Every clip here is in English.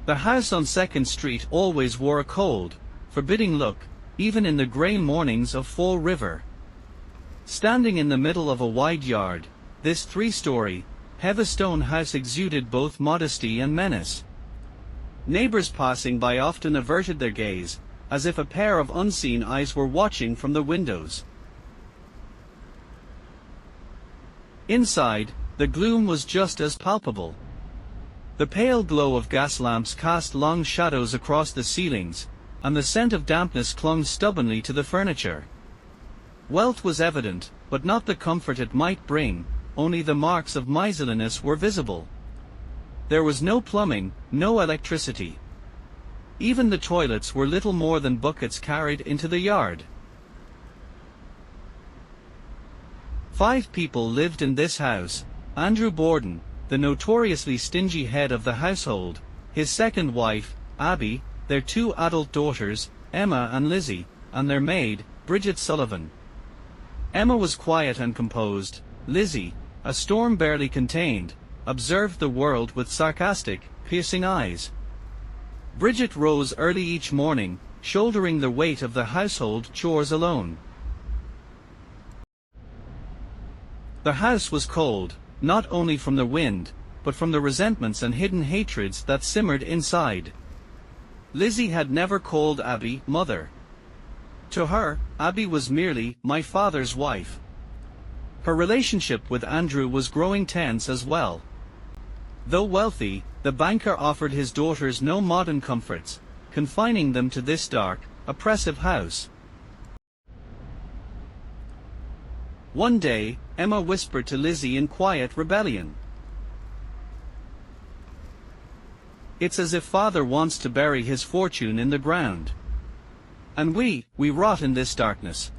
The house on 2nd Street always wore a cold, forbidding look, even in the grey mornings of Fall River. Standing in the middle of a wide yard, this 3-story, heavy-stone house exuded both modesty and menace. Neighbors passing by often averted their gaze, as if a pair of unseen eyes were watching from the windows. Inside, the gloom was just as palpable. The pale glow of gas lamps cast long shadows across the ceilings, and the scent of dampness clung stubbornly to the furniture. Wealth was evident, but not the comfort it might bring, only the marks of miserliness were visible. There was no plumbing, no electricity. Even the toilets were little more than buckets carried into the yard. 5 people lived in this house: Andrew Borden, the notoriously stingy head of the household, his second wife, Abby, their 2 adult daughters, Emma and Lizzie, and their maid, Bridget Sullivan. Emma was quiet and composed. Lizzie, a storm barely contained, observed the world with sarcastic, piercing eyes. Bridget rose early each morning, shouldering the weight of the household chores alone. The house was cold, not only from the wind, but from the resentments and hidden hatreds that simmered inside. Lizzie had never called Abby mother. To her, Abby was merely my father's wife. Her relationship with Andrew was growing tense as well. Though wealthy, the banker offered his daughters no modern comforts, confining them to this dark, oppressive house. One day, Emma whispered to Lizzie in quiet rebellion, "It's as if father wants to bury his fortune in the ground. And we rot in this darkness."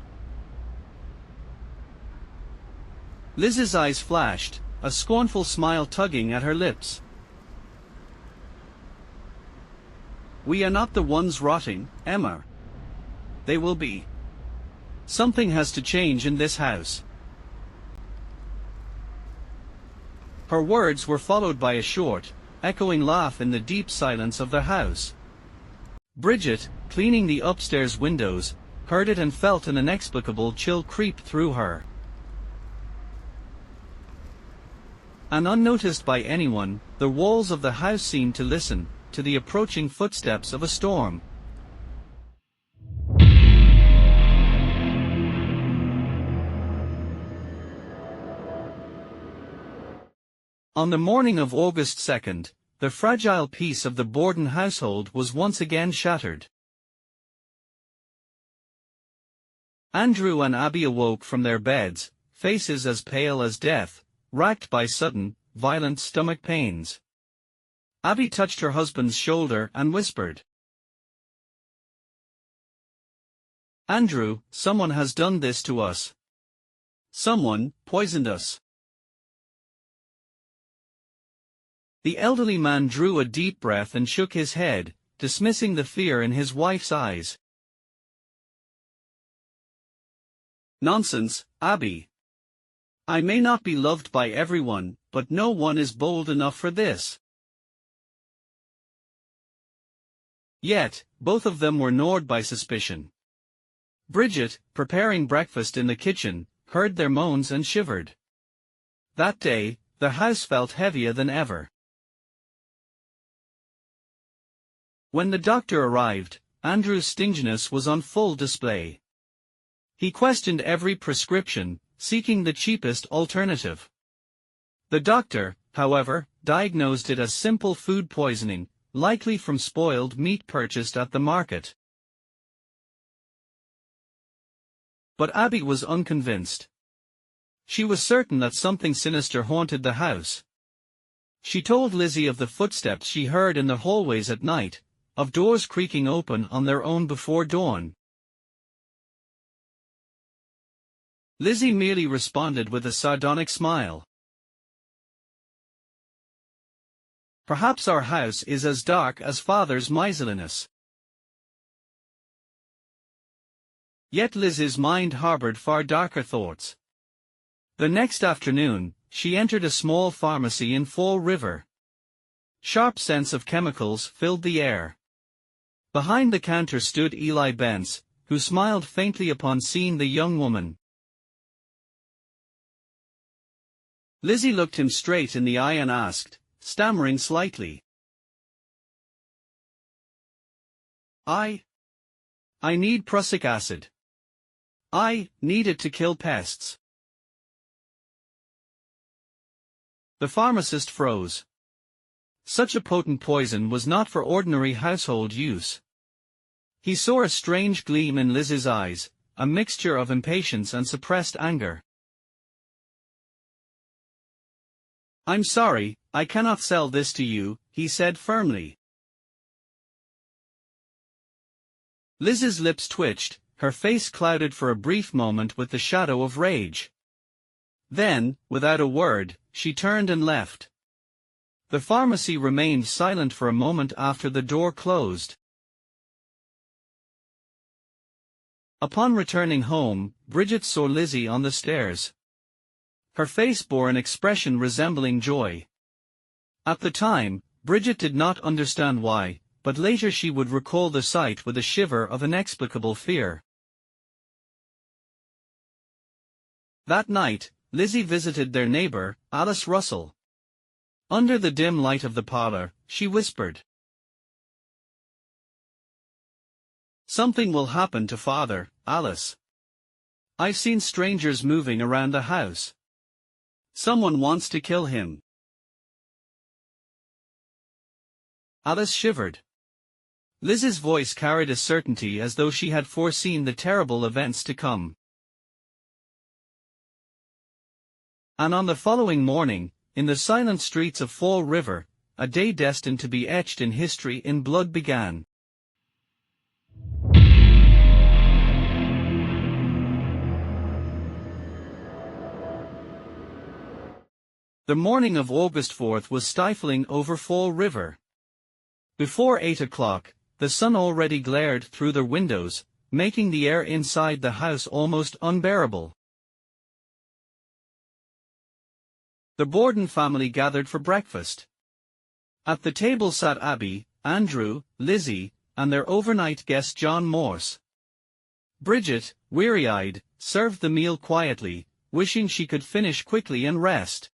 Liz's eyes flashed, a scornful smile tugging at her lips. "We are not the ones rotting, Emma. They will be. Something has to change in this house." Her words were followed by a short, echoing laugh in the deep silence of the house. Bridget, cleaning the upstairs windows, heard it and felt an inexplicable chill creep through her. And unnoticed by anyone, the walls of the house seemed to listen to the approaching footsteps of a storm. On the morning of August 2nd, the fragile peace of the Borden household was once again shattered. Andrew and Abby awoke from their beds, faces as pale as death, racked by sudden, violent stomach pains. Abby touched her husband's shoulder and whispered, "Andrew, someone has done this to us. Someone poisoned us." The elderly man drew a deep breath and shook his head, dismissing the fear in his wife's eyes. "Nonsense, Abby. I may not be loved by everyone, but no one is bold enough for this." Yet, both of them were gnawed by suspicion. Bridget, preparing breakfast in the kitchen, heard their moans and shivered. That day, the house felt heavier than ever. When the doctor arrived, Andrew's stinginess was on full display. He questioned every prescription, seeking the cheapest alternative. The doctor, however, diagnosed it as simple food poisoning, likely from spoiled meat purchased at the market. But Abby was unconvinced. She was certain that something sinister haunted the house. She told Lizzie of the footsteps she heard in the hallways at night, of doors creaking open on their own before dawn. Lizzie merely responded with a sardonic smile. "Perhaps our house is as dark as father's miserliness." Yet Liz's mind harbored far darker thoughts. The next afternoon, she entered a small pharmacy in Fall River. Sharp scents of chemicals filled the air. Behind the counter stood Eli Bence, who smiled faintly upon seeing the young woman. Lizzie looked him straight in the eye and asked, stammering slightly. I need prussic acid. I need it to kill pests. The pharmacist froze. Such a potent poison was not for ordinary household use. He saw a strange gleam in Liz's eyes, a mixture of impatience and suppressed anger. I'm sorry, I cannot sell this to you, he said firmly. Liz's lips twitched, her face clouded for a brief moment with the shadow of rage. Then, without a word, she turned and left. The pharmacy remained silent for a moment after the door closed. Upon returning home, Bridget saw Lizzie on the stairs. Her face bore an expression resembling joy. At the time, Bridget did not understand why, but later she would recall the sight with a shiver of inexplicable fear. That night, Lizzie visited their neighbor, Alice Russell. Under the dim light of the parlor, she whispered, "Something will happen to Father, Alice. I've seen strangers moving around the house. Someone wants to kill him." Alice shivered. Liz's voice carried a certainty as though she had foreseen the terrible events to come. And on the following morning, in the silent streets of Fall River, a day destined to be etched in history in blood began. The morning of August 4th was stifling over Fall River. Before 8 o'clock, the sun already glared through the windows, making the air inside the house almost unbearable. The Borden family gathered for breakfast. At the table sat Abby, Andrew, Lizzie, and their overnight guest John Morse. Bridget, weary-eyed, served the meal quietly, wishing she could finish quickly and rest.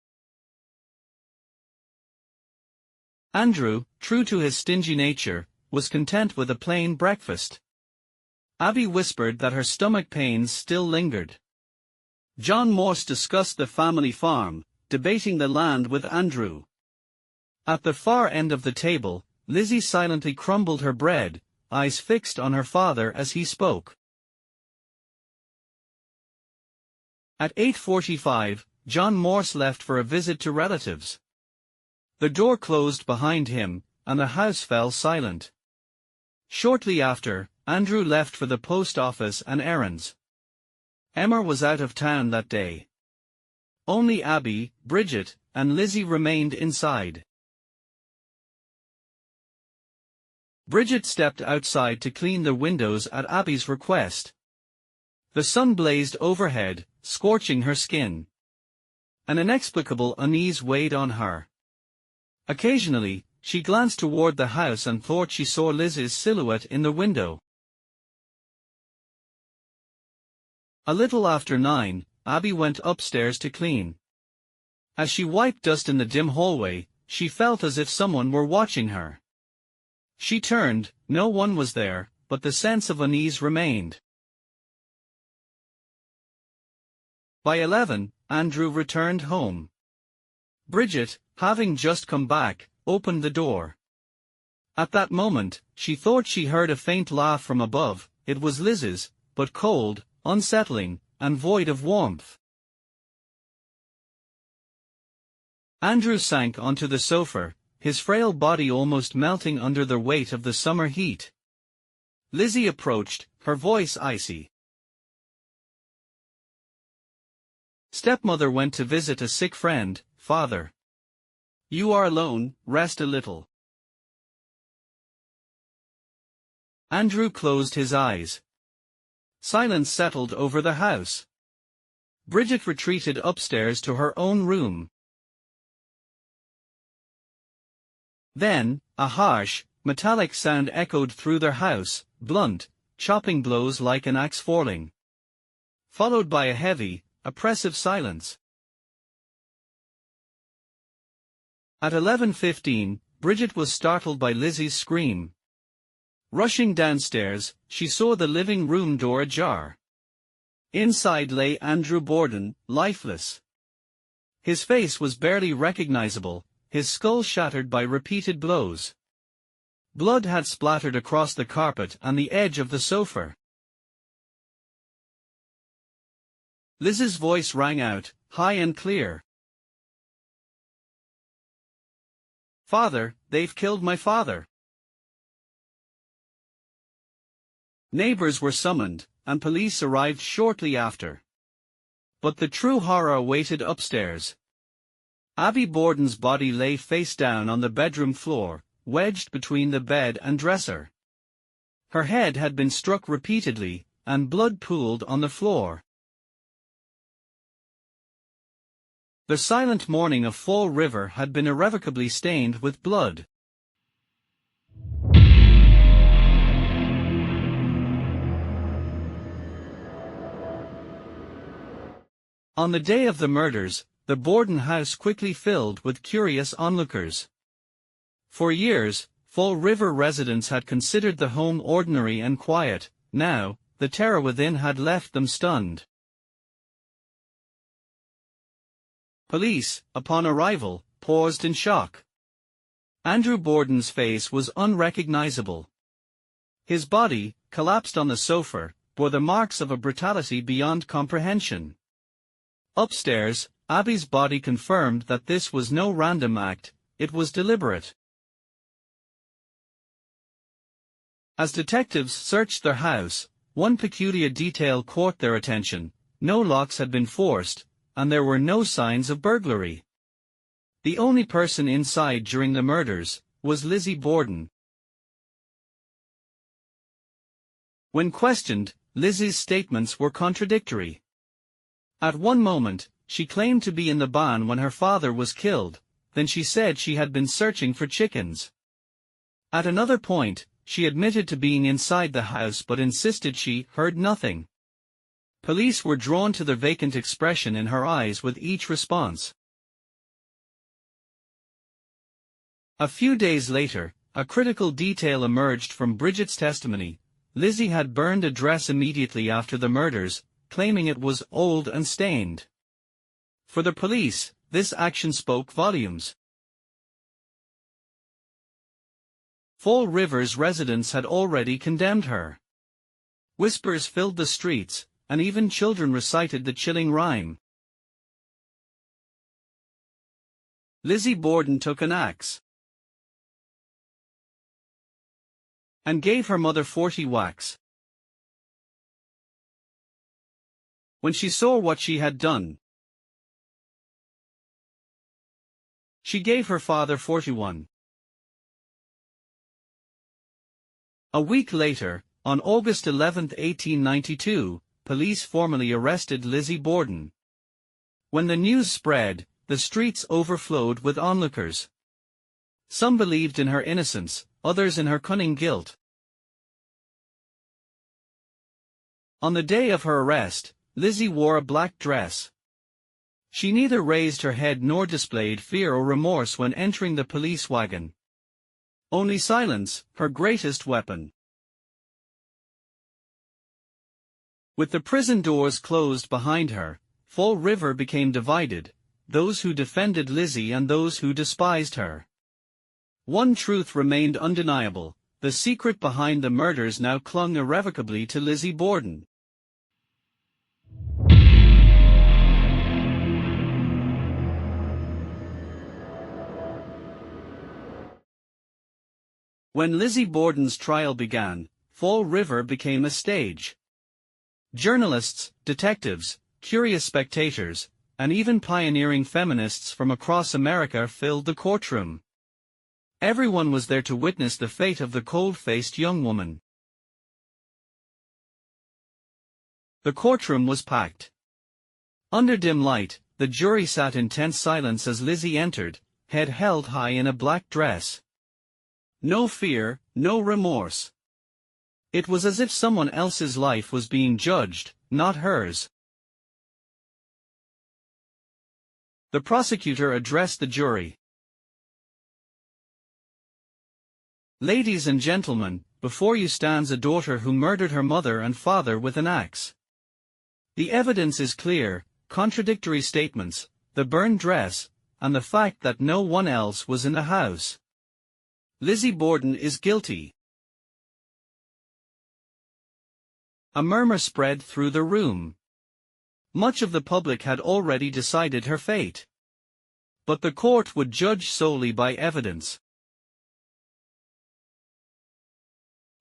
Andrew, true to his stingy nature, was content with a plain breakfast. Abby whispered that her stomach pains still lingered. John Morse discussed the family farm, debating the land with Andrew. At the far end of the table, Lizzie silently crumbled her bread, eyes fixed on her father as he spoke. At 8:45, John Morse left for a visit to relatives. The door closed behind him, and the house fell silent. Shortly after, Andrew left for the post office and errands. Emma was out of town that day. Only Abby, Bridget, and Lizzie remained inside. Bridget stepped outside to clean the windows at Abby's request. The sun blazed overhead, scorching her skin. An inexplicable unease weighed on her. Occasionally, she glanced toward the house and thought she saw Liz's silhouette in the window. A little after 9, Abby went upstairs to clean. As she wiped dust in the dim hallway, she felt as if someone were watching her. She turned, no one was there, but the sense of unease remained. By 11, Andrew returned home. Bridget, having just come back, opened the door. At that moment, she thought she heard a faint laugh from above. It was Liz's, but cold, unsettling, and void of warmth. Andrew sank onto the sofa, his frail body almost melting under the weight of the summer heat. Lizzie approached, her voice icy. Stepmother went to visit a sick friend, Father. You are alone, rest a little. Andrew closed his eyes. Silence settled over the house. Bridget retreated upstairs to her own room. Then, a harsh, metallic sound echoed through their house, blunt, chopping blows like an axe falling. Followed by a heavy, oppressive silence. At 11:15, Bridget was startled by Lizzie's scream. Rushing downstairs, she saw the living room door ajar. Inside lay Andrew Borden, lifeless. His face was barely recognizable, his skull shattered by repeated blows. Blood had splattered across the carpet and the edge of the sofa. Liz's voice rang out, high and clear. "Father, they've killed my father." Neighbors were summoned, and police arrived shortly after. But the true horror awaited upstairs. Abby Borden's body lay face down on the bedroom floor, wedged between the bed and dresser. Her head had been struck repeatedly, and blood pooled on the floor. The silent morning of Fall River had been irrevocably stained with blood. On the day of the murders, the Borden house quickly filled with curious onlookers. For years, Fall River residents had considered the home ordinary and quiet. Now, the terror within had left them stunned. Police, upon arrival, paused in shock. Andrew Borden's face was unrecognizable. His body, collapsed on the sofa, bore the marks of a brutality beyond comprehension. Upstairs, Abby's body confirmed that this was no random act, it was deliberate. As detectives searched their house, one peculiar detail caught their attention: no locks had been forced, and there were no signs of burglary. The only person inside during the murders was Lizzie Borden. When questioned, Lizzie's statements were contradictory. At one moment, she claimed to be in the barn when her father was killed, then she said she had been searching for chickens. At another point, she admitted to being inside the house but insisted she heard nothing. Police were drawn to the vacant expression in her eyes with each response. A few days later, a critical detail emerged from Bridget's testimony. Lizzie had burned a dress immediately after the murders, claiming it was old and stained. For the police, this action spoke volumes. Fall River's residents had already condemned her. Whispers filled the streets, and even children recited the chilling rhyme. Lizzie Borden took an axe and gave her mother 40 whacks. When she saw what she had done, she gave her father 41. A week later, on August 11, 1892, police formally arrested Lizzie Borden. When the news spread, the streets overflowed with onlookers. Some believed in her innocence, others in her cunning guilt. On the day of her arrest, Lizzie wore a black dress. She neither raised her head nor displayed fear or remorse when entering the police wagon. Only silence, her greatest weapon. With the prison doors closed behind her, Fall River became divided, those who defended Lizzie and those who despised her. One truth remained undeniable: the secret behind the murders now clung irrevocably to Lizzie Borden. When Lizzie Borden's trial began, Fall River became a stage. Journalists, detectives, curious spectators, and even pioneering feminists from across America filled the courtroom. Everyone was there to witness the fate of the cold-faced young woman. The courtroom was packed. Under dim light, the jury sat in tense silence as Lizzie entered, head held high in a black dress. No fear, no remorse. It was as if someone else's life was being judged, not hers. The prosecutor addressed the jury. Ladies and gentlemen, before you stands a daughter who murdered her mother and father with an axe. The evidence is clear: contradictory statements, the burned dress, and the fact that no one else was in the house. Lizzie Borden is guilty. A murmur spread through the room. Much of the public had already decided her fate. But the court would judge solely by evidence.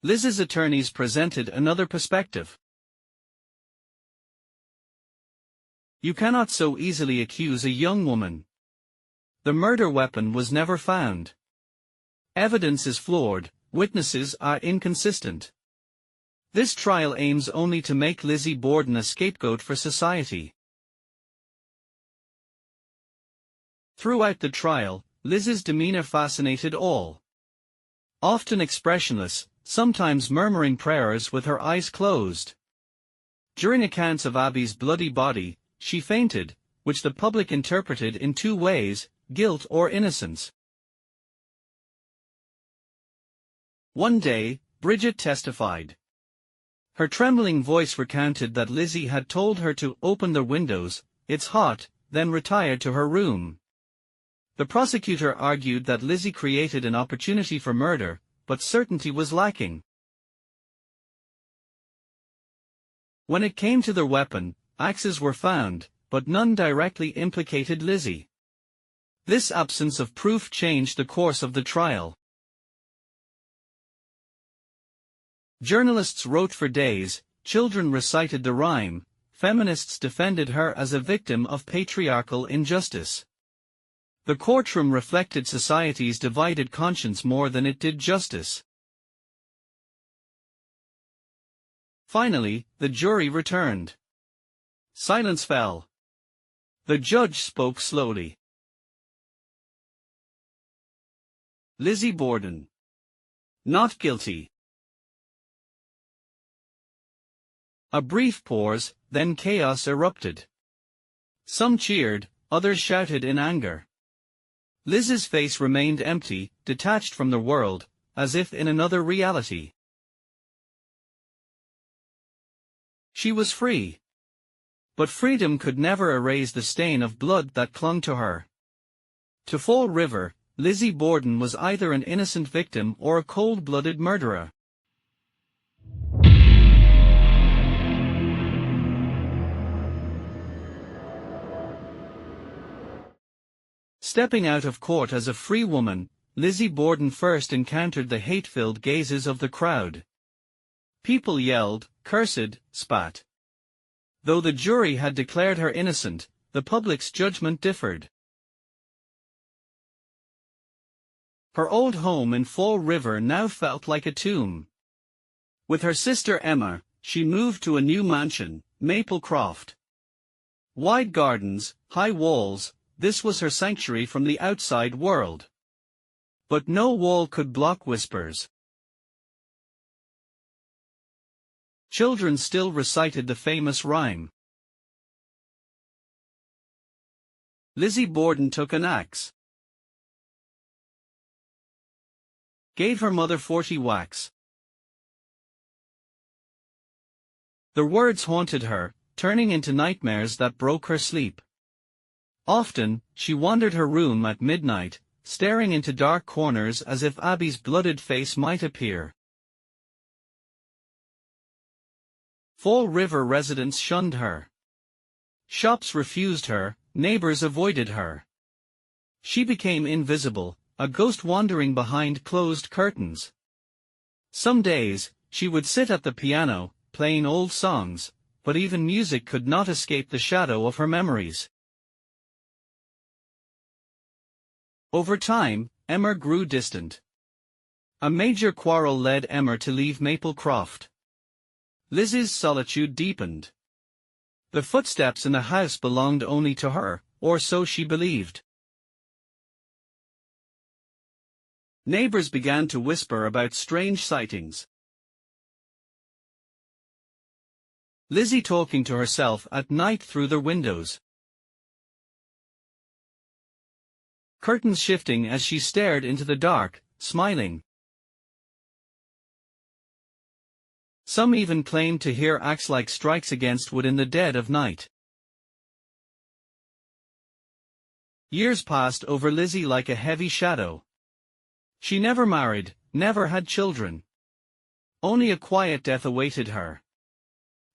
Liz's attorneys presented another perspective. You cannot so easily accuse a young woman. The murder weapon was never found. Evidence is flawed, witnesses are inconsistent. This trial aims only to make Lizzie Borden a scapegoat for society. Throughout the trial, Liz's demeanor fascinated all. Often expressionless, sometimes murmuring prayers with her eyes closed. During accounts of Abby's bloody body, she fainted, which the public interpreted in two ways: guilt or innocence. One day, Bridget testified. Her trembling voice recounted that Lizzie had told her to open the windows, "It's hot," then retired to her room. The prosecutor argued that Lizzie created an opportunity for murder, but certainty was lacking. When it came to the weapon, axes were found, but none directly implicated Lizzie. This absence of proof changed the course of the trial. Journalists wrote for days, children recited the rhyme, feminists defended her as a victim of patriarchal injustice. The courtroom reflected society's divided conscience more than it did justice. Finally, the jury returned. Silence fell. The judge spoke slowly. Lizzie Borden. Not guilty. A brief pause, then chaos erupted. Some cheered, others shouted in anger. Liz's face remained empty, detached from the world, as if in another reality. She was free. But freedom could never erase the stain of blood that clung to her. To Fall River, Lizzie Borden was either an innocent victim or a cold-blooded murderer. Stepping out of court as a free woman, Lizzie Borden first encountered the hate-filled gazes of the crowd. People yelled, cursed, spat. Though the jury had declared her innocent, the public's judgment differed. Her old home in Fall River now felt like a tomb. With her sister Emma, she moved to a new mansion, Maple Croft. Wide gardens, high walls, this was her sanctuary from the outside world. But no wall could block whispers. Children still recited the famous rhyme. Lizzie Borden took an axe, gave her mother 40 whacks. The words haunted her, turning into nightmares that broke her sleep. Often, she wandered her room at midnight, staring into dark corners as if Abby's blooded face might appear. Fall River residents shunned her. Shops refused her, neighbors avoided her. She became invisible, a ghost wandering behind closed curtains. Some days, she would sit at the piano, playing old songs, but even music could not escape the shadow of her memories. Over time, Emma grew distant. A major quarrel led Emma to leave Maple Croft. Lizzie's solitude deepened. The footsteps in the house belonged only to her, or so she believed. Neighbors began to whisper about strange sightings. Lizzie talking to herself at night through the windows. Curtains shifting as she stared into the dark, smiling. Some even claimed to hear axe-like strikes against wood in the dead of night. Years passed over Lizzie like a heavy shadow. She never married, never had children. Only a quiet death awaited her.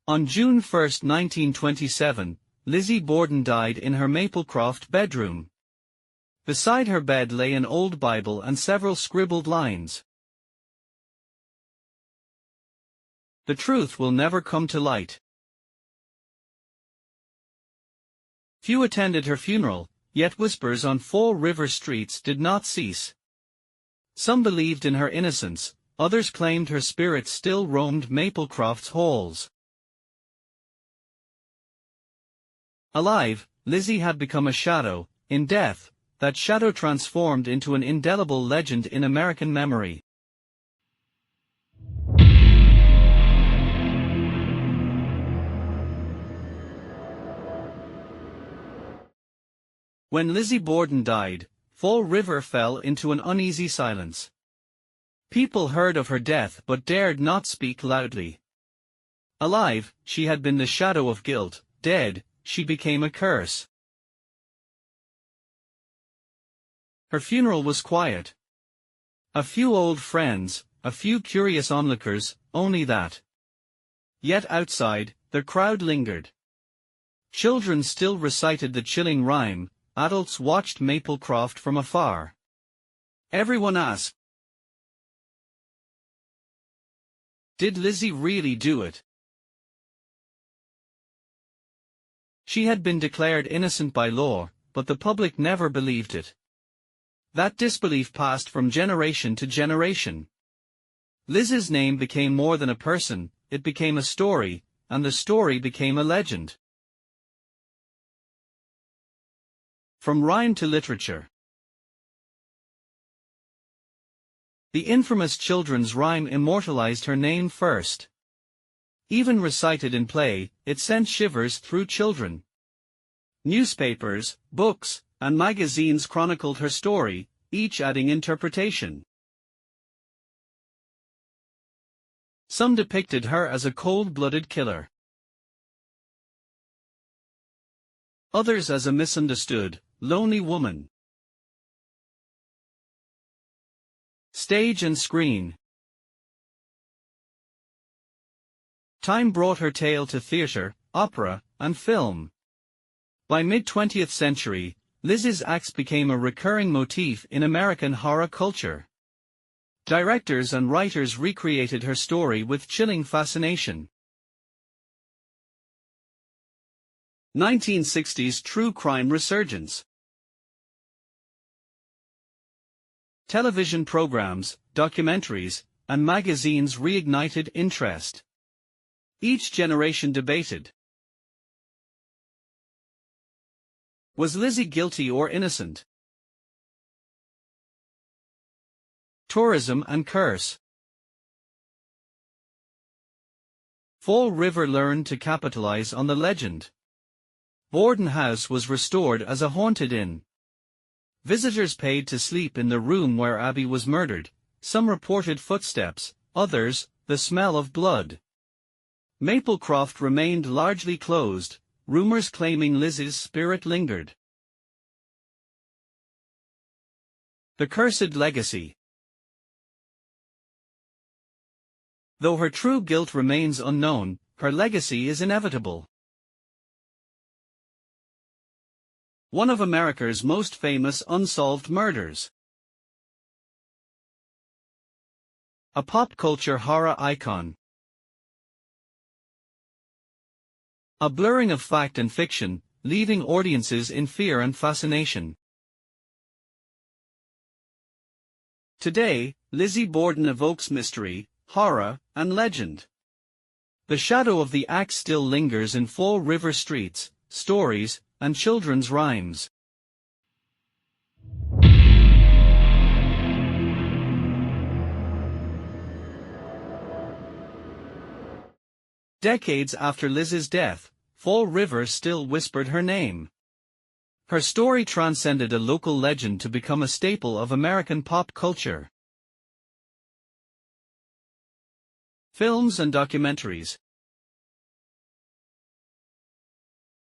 On June 1, 1927, Lizzie Borden died in her Maplecroft bedroom. Beside her bed lay an old Bible and several scribbled lines. The truth will never come to light. Few attended her funeral, yet whispers on Fall River streets did not cease. Some believed in her innocence, others claimed her spirit still roamed Maplecroft's halls. Alive, Lizzie had become a shadow. In death, that shadow transformed into an indelible legend in American memory. When Lizzie Borden died, Fall River fell into an uneasy silence. People heard of her death but dared not speak loudly. Alive, she had been the shadow of guilt; dead, she became a curse. Her funeral was quiet. A few old friends, a few curious onlookers, only that. Yet outside, the crowd lingered. Children still recited the chilling rhyme, adults watched Maplecroft from afar. Everyone asked, did Lizzie really do it? She had been declared innocent by law, but the public never believed it. That disbelief passed from generation to generation. Liz's name became more than a person, it became a story, and the story became a legend. From rhyme to literature. The infamous children's rhyme immortalized her name first. Even recited in play, it sent shivers through children. Newspapers, books, and magazines chronicled her story, each adding interpretation. Some depicted her as a cold-blooded killer. Others as a misunderstood, lonely woman. Stage and screen. Time brought her tale to theatre, opera, and film. By mid-20th century, Liz's axe became a recurring motif in American horror culture. Directors and writers recreated her story with chilling fascination. 1960s true crime resurgence. Television programs, documentaries, and magazines reignited interest. Each generation debated. Was Lizzie guilty or innocent? Tourism and curse. Fall River learned to capitalize on the legend. Borden House was restored as a haunted inn. Visitors paid to sleep in the room where Abby was murdered. Some reported footsteps, others, the smell of blood. Maplecroft remained largely closed, rumors claiming Liz's spirit lingered. The Cursed Legacy. Though her true guilt remains unknown, her legacy is inevitable. One of America's most famous unsolved murders. A pop culture horror icon. A blurring of fact and fiction, leaving audiences in fear and fascination. Today, Lizzie Borden evokes mystery, horror, and legend. The shadow of the axe still lingers in Fall River streets, stories, and children's rhymes. Decades after Liz's death, Fall River still whispered her name. Her story transcended a local legend to become a staple of American pop culture. Films and documentaries.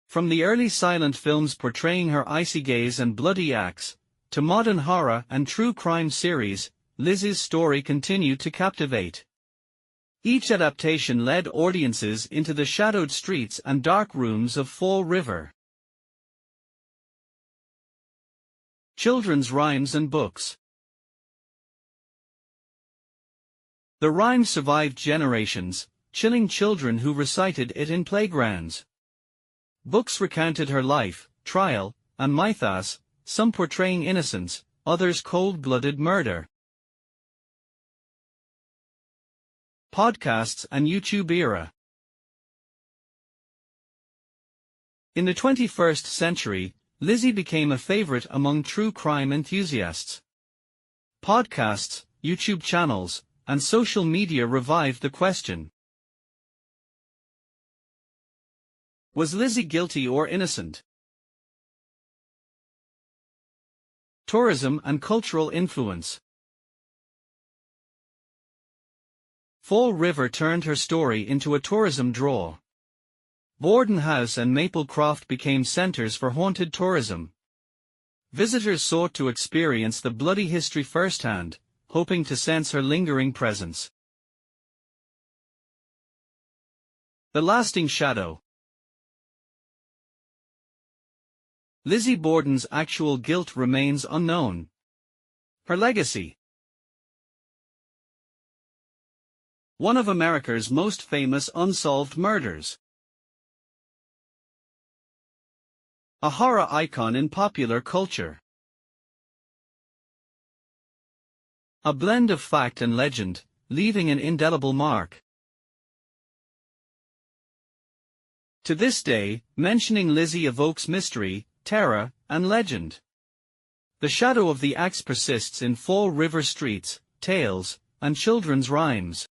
From the early silent films portraying her icy gaze and bloody acts, to modern horror and true crime series, Liz's story continued to captivate. Each adaptation led audiences into the shadowed streets and dark rooms of Fall River. Children's rhymes and books. The rhyme survived generations, chilling children who recited it in playgrounds. Books recounted her life, trial, and mythos, some portraying innocence, others cold-blooded murder. Podcasts and YouTube era. In the 21st century, Lizzie became a favorite among true crime enthusiasts. Podcasts, YouTube channels, and social media revived the question. Was Lizzie guilty or innocent? Tourism and cultural influence. Fall River turned her story into a tourism draw. Borden House and Maple Croft became centers for haunted tourism. Visitors sought to experience the bloody history firsthand, hoping to sense her lingering presence. The lasting shadow. Lizzie Borden's actual guilt remains unknown. Her legacy. One of America's most famous unsolved murders. A horror icon in popular culture. A blend of fact and legend, leaving an indelible mark. To this day, mentioning Lizzie evokes mystery, terror, and legend. The shadow of the axe persists in Fall River streets, tales, and children's rhymes.